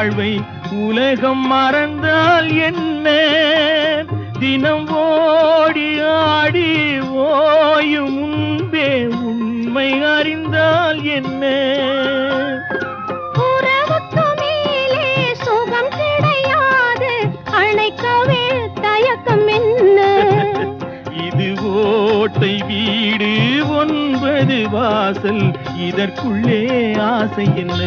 வாழ்வை உலகம் மறந்தால் என்ன? தினம் ஓடி ஆடி ஓயும் முன்பே உண்மை அறிந்தால் என்ன? உறவுக்கு மேலே சுகம் கிடையாது, அணைக்கவே தயக்கம் என்ன? இது ஓட்டை வீடு 9 வாசல், இதற்குள்ளே ஆசை என்ன?